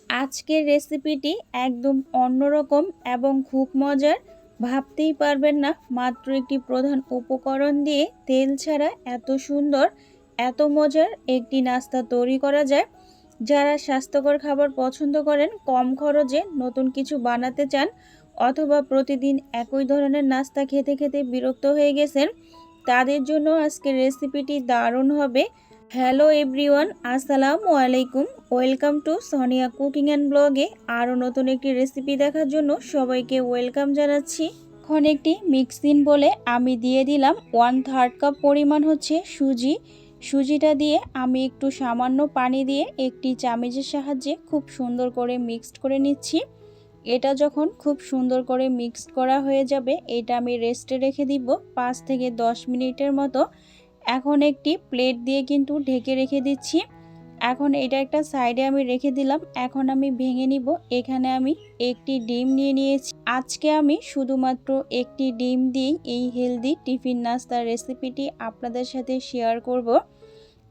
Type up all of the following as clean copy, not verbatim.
আজকের রেসিপিটি একদম অন্যরকম এবং খুব মজার। ভাবতেই পারবেন না মাত্র একটি প্রধান উপকরণ দিয়ে তেল ছাড়া এত সুন্দর এত মজার একটি নাস্তা তৈরি করা যায়। যারা স্বাস্থ্যকর খাবার পছন্দ করেন, কম খরচে নতুন কিছু বানাতে চান, অথবা প্রতিদিন একই ধরনের নাস্তা খেতে খেতে বিরক্ত হয়ে গেছেন, তাদের জন্য আজকের রেসিপিটি দারুণ হবে। হ্যালো এভরিওয়ান, আসসালামু আলাইকুম। Welcome to Sonia cooking and ব্লগে আরও নতুন একটি রেসিপি দেখার জন্য সবাইকে ওয়েলকাম জানাচ্ছি। এখন একটি মিক্সিং বলে আমি দিয়ে দিলাম 1/3 কাপ পরিমাণ হচ্ছে সুজি। সুজিটা দিয়ে আমি একটু সামান্য পানি দিয়ে একটি চামচের সাহায্যে খুব সুন্দর করে মিক্সড করে নিচ্ছি। এটা যখন খুব সুন্দর করে মিক্সড করা হয়ে যাবে, এটা আমি রেস্টে রেখে দিব 5 থেকে 10 মিনিটের মতো। এখন একটি প্লেট দিয়ে কিন্তু ঢেকে রেখে দিচ্ছি। এখন এটা একটা সাইডে আমি রেখে দিলাম। এখন আমি ভেঙে নিব। এখানে আমি একটি ডিম নিয়ে নিয়েছি। আজকে আমি শুধুমাত্র একটি ডিম দিয়েই এই হেলদি টিফিন নাস্তার রেসিপিটি আপনাদের সাথে শেয়ার করব।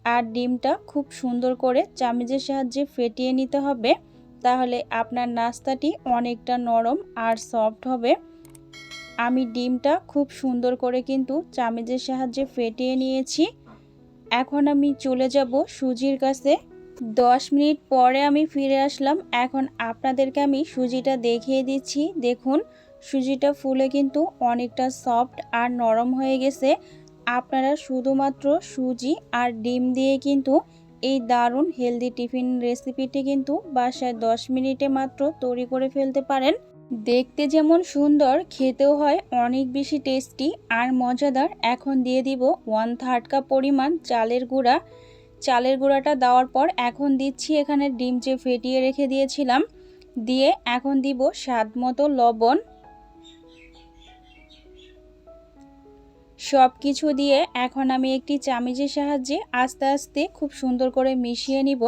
আর ডিমটা খুব সুন্দর করে চামচের সাহায্যে ফেটিয়ে নিতে হবে, তাহলে আপনার নাস্তাটি অনেকটা নরম আর সফট হবে। আমি ডিমটা খুব সুন্দর করে কিন্তু চামচের সাহায্যে ফেটিয়ে নিয়েছি। এখন আমি চলে যাব সুজির কাছে। 10 মিনিট পরে আমি ফিরে আসলাম। এখন আপনাদেরকে আমি সুজিটা দেখিয়ে দিচ্ছি। দেখুন, সুজিটা ফুলে কিন্তু অনেকটা সফট আর নরম হয়ে গেছে। আপনারা শুধুমাত্র সুজি আর ডিম দিয়ে কিন্তু এই দারুণ হেলদি টিফিন রেসিপিটি কিন্তু বাসায় 10 মিনিটে মাত্র তৈরি করে ফেলতে পারেন। দেখতে যেমন সুন্দর, খেতেও হয় অনেক বেশি টেস্টি আর মজাদার। এখন দিয়ে দিব 1/3 কাপ পরিমাণ চালের গুঁড়া। চালের গুঁড়াটা দেওয়ার পর এখন দিচ্ছি এখানে ডিম যে ফেটিয়ে রেখে দিয়েছিলাম, দিয়ে এখন দিব স্বাদ মতো লবণ। সব কিছু দিয়ে এখন আমি একটি চামচের সাহায্যে আস্তে আস্তে খুব সুন্দর করে মিশিয়ে নিব।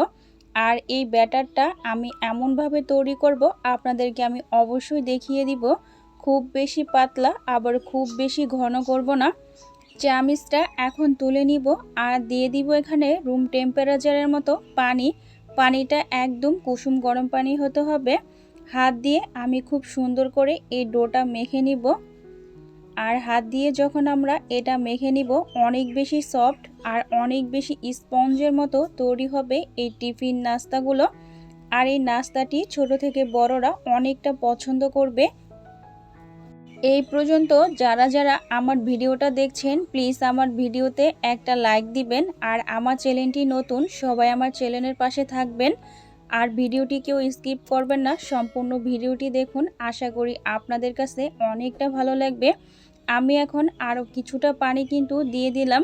আর এই ব্যাটারটা আমি এমনভাবে তৈরি করব, আপনাদেরকে আমি অবশ্যই দেখিয়ে দিব। খুব বেশি পাতলা আবার খুব বেশি ঘন করব না। চামচটা এখন তুলে নিব আর দিয়ে দিব এখানে রুম টেম্পারেচারের মতো পানি। পানিটা একদম কুসুম গরম পানি হতে হবে। হাত দিয়ে আমি খুব সুন্দর করে এই ডোটা মেখে নিব। আর হাত দিয়ে যখন আমরা এটা মেখে নিব, অনেক বেশি সফট আর অনেক বেশি স্পঞ্জের মতো তৈরি হবে এই টিফিন নাস্তাগুলো। আর এই নাস্তাটি ছোট থেকে বড়রা অনেকটা পছন্দ করবে। এই পর্যন্ত যারা যারা আমার ভিডিওটা দেখছেন, প্লিজ আমার ভিডিওতে একটা লাইক দিবেন। আর আমার চ্যানেলটি নতুন, সবাই আমার চ্যানেলের পাশে থাকবেন। আর ভিডিওটি কেউ স্কিপ করবেন না, সম্পূর্ণ ভিডিওটি দেখুন। আশা করি আপনাদের কাছে অনেকটা ভালো লাগবে। আমি এখন আরও কিছুটা পানি কিন্তু দিয়ে দিলাম।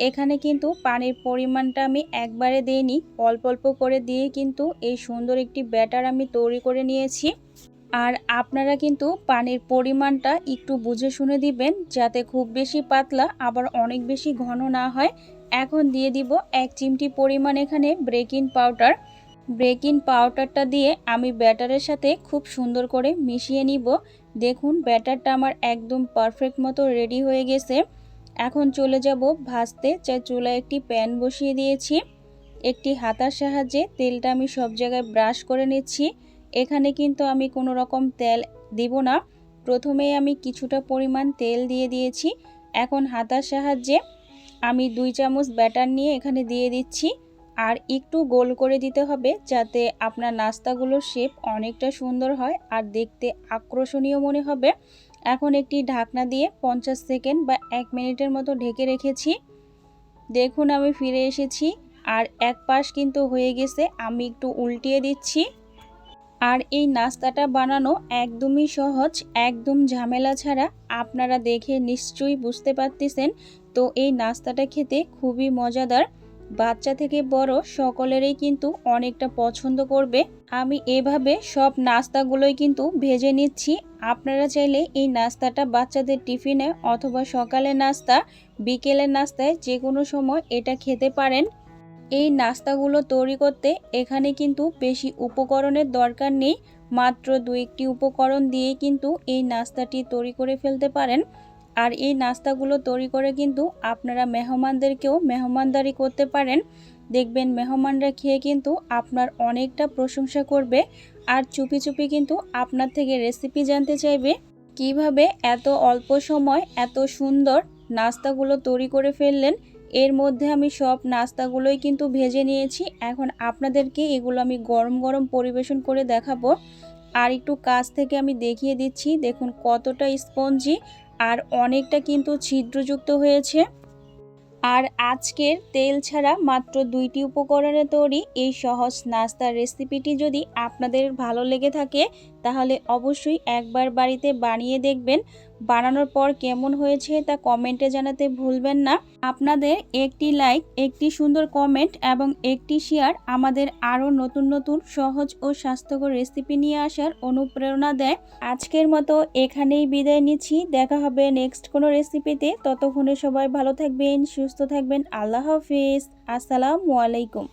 এখানে কিন্তু পানির পরিমাণটা আমি একবারে দিইনি, অল্প অল্প করে দিয়ে কিন্তু এই সুন্দর একটি ব্যাটার আমি তৈরি করে নিয়েছি। আর আপনারা কিন্তু পানির পরিমাণটা একটু বুঝে শুনে দিবেন, যাতে খুব বেশি পাতলা আবার অনেক বেশি ঘন না হয়। এখন দিয়ে দিব 1 চিমটি পরিমাণ এখানে বেকিং পাউডার। বেকিং পাউডারটা দিয়ে আমি ব্যাটারের সাথে খুব সুন্দর করে মিশিয়ে নিব। দেখুন, ব্যাটারটা আমার একদম পারফেক্ট মতো রেডি হয়ে গেছে। এখন চলে যাব ভাজতে। চুলায় একটি প্যান বসিয়ে দিয়েছি। একটি হাতার সাহায্যে তেলটা আমি সব জায়গায় ব্রাশ করে নিচ্ছি। এখানে কিন্তু আমি কোনো রকম তেল দিব না, প্রথমেই আমি কিছুটা পরিমাণ তেল দিয়ে দিয়েছি। এখন হাতার সাহায্যে আমি 2 চামচ ব্যাটার নিয়ে এখানে দিয়ে দিচ্ছি। আর একটু গোল করে দিতে হবে, যাতে আপনার নাস্তাগুলোর শেপ অনেকটা সুন্দর হয় আর দেখতে আকর্ষণীয় মনে হবে। এখন একটি ঢাকনা দিয়ে 50 সেকেন্ড বা 1 মিনিটের মতো ঢেকে রেখেছি। দেখুন, আমি ফিরে এসেছি আর এক পাশ কিন্তু হয়ে গেছে। আমি একটু উল্টিয়ে দিচ্ছি। আর এই নাস্তাটা বানানো একদমই সহজ, একদম ঝামেলা ছাড়া। আপনারা দেখে নিশ্চয়ই বুঝতে পারতেছেন। তো এই নাস্তাটা খেতে খুবই মজাদার। বাচ্চা থেকে বড় সকলেরই কিন্তু অনেকটা পছন্দ করবে। আমি এভাবে সব নাস্তাগুলোই কিন্তু ভেজে নিচ্ছি। আপনারা চাইলে এই নাস্তাটা বাচ্চাদের টিফিনে অথবা সকালের নাস্তা, বিকেলের নাস্তায় যে কোনো সময় এটা খেতে পারেন। এই নাস্তাগুলো তৈরি করতে এখানে কিন্তু বেশি উপকরণের দরকার নেই। মাত্র 2-1টি উপকরণ দিয়ে কিন্তু এই নাস্তাটি তৈরি করে ফেলতে পারেন। আর এই নাস্তাগুলো তৈরি করে কিন্তু আপনারা মেহমানদেরকেও মেহমানদারি করতে পারেন। দেখবেন মেহমানরা খেয়ে কিন্তু আপনার অনেকটা প্রশংসা করবে আর চুপি চুপি কিন্তু আপনার থেকে রেসিপি জানতে চাইবে কিভাবে এত অল্প সময় এত সুন্দর নাস্তাগুলো তৈরি করে ফেললেন। এর মধ্যে আমি সব নাস্তাগুলোই কিন্তু ভেজে নিয়েছি। এখন আপনাদেরকে এগুলো আমি গরম গরম পরিবেশন করে দেখাবো। আর একটু কাছ থেকে আমি দেখিয়ে দিচ্ছি, দেখুন কতটা স্পঞ্জি আর অনেকটা কিন্তু ছিদ্রযুক্ত হয়েছে। আর আজকের তেল ছাড়া মাত্র 2টি উপকরণে তৈরি এই সহজ নাস্তার রেসিপিটি যদি আপনাদের ভালো লেগে থাকে তাহলে অবশ্যই একবার বাড়িতে বানিয়ে দেখবেন। বানানোর পর কেমন হয়েছে তা কমেন্টে জানাতে ভুলবেন না। আপনাদের একটি লাইক, একটি সুন্দর কমেন্ট এবং একটি শেয়ার আমাদের আরও নতুন নতুন সহজ ও স্বাস্থ্যকর রেসিপি নিয়ে আসার অনুপ্রেরণা দেয়। আজকের মতো এখানেই বিদায় নিচ্ছি। দেখা হবে নেক্সট কোনো রেসিপিতে। ততক্ষণে সবাই ভালো থাকবেন, সুস্থ থাকবেন। আল্লাহ হাফিজ। আসসালামু আলাইকুম।